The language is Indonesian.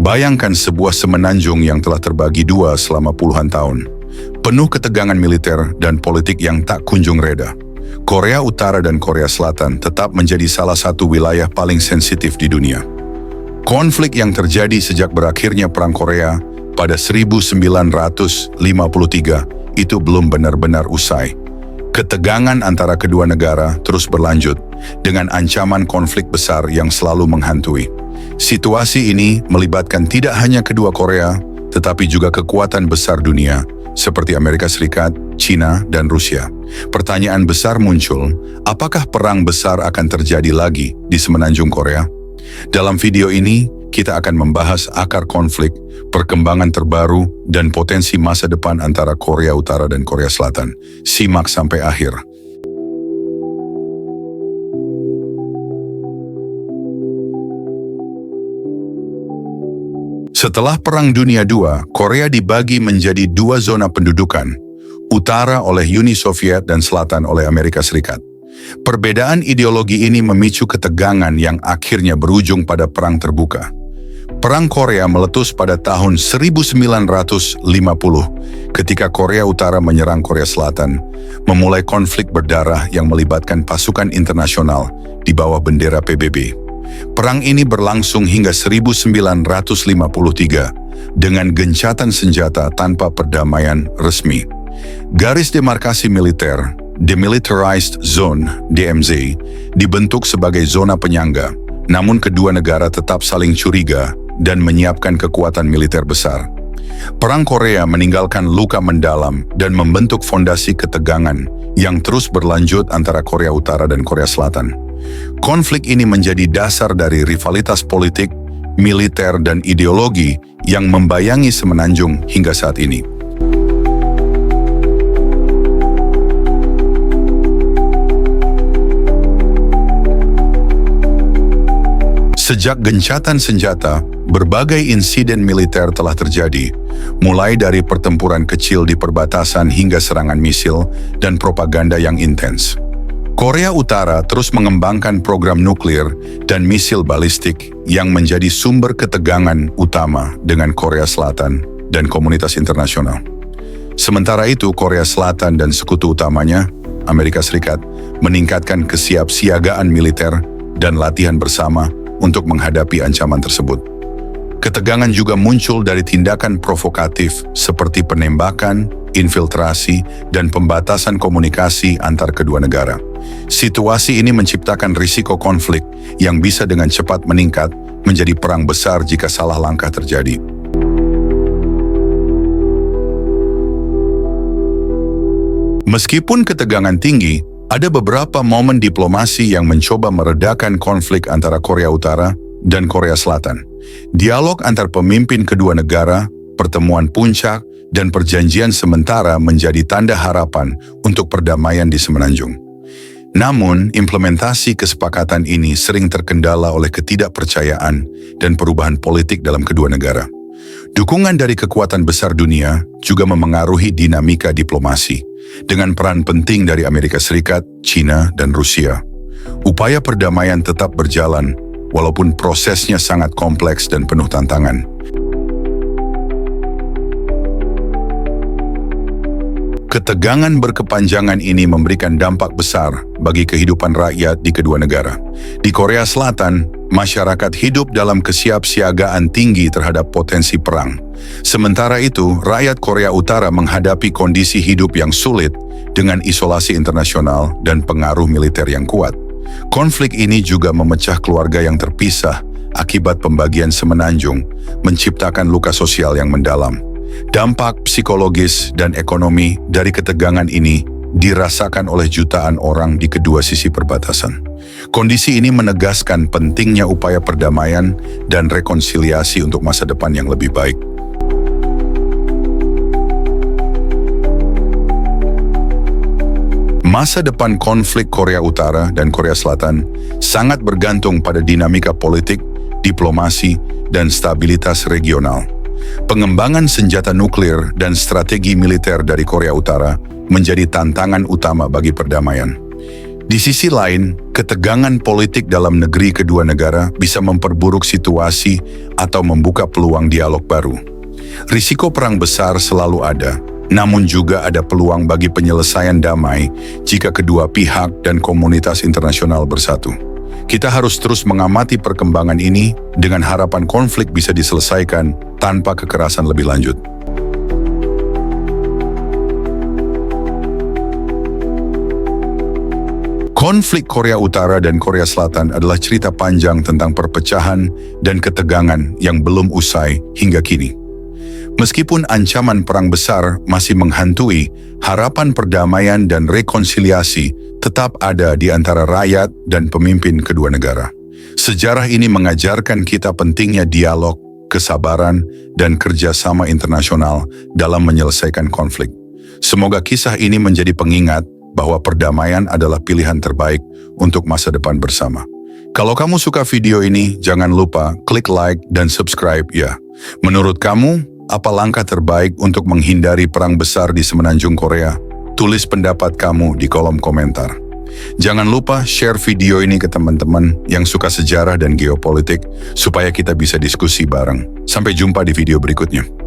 Bayangkan sebuah semenanjung yang telah terbagi dua selama puluhan tahun. Penuh ketegangan militer dan politik yang tak kunjung reda. Korea Utara dan Korea Selatan tetap menjadi salah satu wilayah paling sensitif di dunia. Konflik yang terjadi sejak berakhirnya Perang Korea pada 1953 itu belum benar-benar usai. Ketegangan antara kedua negara terus berlanjut dengan ancaman konflik besar yang selalu menghantui. Situasi ini melibatkan tidak hanya kedua Korea, tetapi juga kekuatan besar dunia seperti Amerika Serikat, China, dan Rusia. Pertanyaan besar muncul, apakah perang besar akan terjadi lagi di semenanjung Korea? Dalam video ini, kita akan membahas akar konflik, perkembangan terbaru, dan potensi masa depan antara Korea Utara dan Korea Selatan. Simak sampai akhir. Setelah Perang Dunia II, Korea dibagi menjadi dua zona pendudukan, utara oleh Uni Soviet dan selatan oleh Amerika Serikat. Perbedaan ideologi ini memicu ketegangan yang akhirnya berujung pada perang terbuka. Perang Korea meletus pada tahun 1950 ketika Korea Utara menyerang Korea Selatan, memulai konflik berdarah yang melibatkan pasukan internasional di bawah bendera PBB. Perang ini berlangsung hingga 1953 dengan gencatan senjata tanpa perdamaian resmi. Garis demarkasi militer, Demilitarized Zone (DMZ), dibentuk sebagai zona penyangga, namun kedua negara tetap saling curiga dan menyiapkan kekuatan militer besar. Perang Korea meninggalkan luka mendalam dan membentuk fondasi ketegangan yang terus berlanjut antara Korea Utara dan Korea Selatan. Konflik ini menjadi dasar dari rivalitas politik, militer, dan ideologi yang membayangi semenanjung hingga saat ini. Sejak gencatan senjata, berbagai insiden militer telah terjadi, mulai dari pertempuran kecil di perbatasan hingga serangan misil dan propaganda yang intens. Korea Utara terus mengembangkan program nuklir dan misil balistik yang menjadi sumber ketegangan utama dengan Korea Selatan dan komunitas internasional. Sementara itu, Korea Selatan dan sekutu utamanya, Amerika Serikat, meningkatkan kesiapsiagaan militer dan latihan bersama untuk menghadapi ancaman tersebut. Ketegangan juga muncul dari tindakan provokatif seperti penembakan, infiltrasi, dan pembatasan komunikasi antar kedua negara. Situasi ini menciptakan risiko konflik yang bisa dengan cepat meningkat menjadi perang besar jika salah langkah terjadi. Meskipun ketegangan tinggi, ada beberapa momen diplomasi yang mencoba meredakan konflik antara Korea Utara dan Korea Selatan. Dialog antar pemimpin kedua negara, pertemuan puncak, dan perjanjian sementara menjadi tanda harapan untuk perdamaian di semenanjung. Namun, implementasi kesepakatan ini sering terkendala oleh ketidakpercayaan dan perubahan politik dalam kedua negara. Dukungan dari kekuatan besar dunia juga memengaruhi dinamika diplomasi, dengan peran penting dari Amerika Serikat, China, dan Rusia. Upaya perdamaian tetap berjalan, walaupun prosesnya sangat kompleks dan penuh tantangan. Ketegangan berkepanjangan ini memberikan dampak besar bagi kehidupan rakyat di kedua negara. Di Korea Selatan, masyarakat hidup dalam kesiapsiagaan tinggi terhadap potensi perang. Sementara itu, rakyat Korea Utara menghadapi kondisi hidup yang sulit dengan isolasi internasional dan pengaruh militer yang kuat. Konflik ini juga memecah keluarga yang terpisah akibat pembagian semenanjung, menciptakan luka sosial yang mendalam. Dampak psikologis dan ekonomi dari ketegangan ini dirasakan oleh jutaan orang di kedua sisi perbatasan. Kondisi ini menegaskan pentingnya upaya perdamaian dan rekonsiliasi untuk masa depan yang lebih baik. Masa depan konflik Korea Utara dan Korea Selatan sangat bergantung pada dinamika politik, diplomasi, dan stabilitas regional. Pengembangan senjata nuklir dan strategi militer dari Korea Utara menjadi tantangan utama bagi perdamaian. Di sisi lain, ketegangan politik dalam negeri kedua negara bisa memperburuk situasi atau membuka peluang dialog baru. Risiko perang besar selalu ada, namun juga ada peluang bagi penyelesaian damai jika kedua pihak dan komunitas internasional bersatu. Kita harus terus mengamati perkembangan ini dengan harapan konflik bisa diselesaikan tanpa kekerasan lebih lanjut. Konflik Korea Utara dan Korea Selatan adalah cerita panjang tentang perpecahan dan ketegangan yang belum usai hingga kini. Meskipun ancaman perang besar masih menghantui, harapan perdamaian dan rekonsiliasi tetap ada di antara rakyat dan pemimpin kedua negara. Sejarah ini mengajarkan kita pentingnya dialog, kesabaran, dan kerjasama internasional dalam menyelesaikan konflik. Semoga kisah ini menjadi pengingat bahwa perdamaian adalah pilihan terbaik untuk masa depan bersama. Kalau kamu suka video ini, jangan lupa klik like dan subscribe ya. Menurut kamu, apa langkah terbaik untuk menghindari perang besar di semenanjung Korea? Tulis pendapat kamu di kolom komentar. Jangan lupa share video ini ke teman-teman yang suka sejarah dan geopolitik supaya kita bisa diskusi bareng. Sampai jumpa di video berikutnya.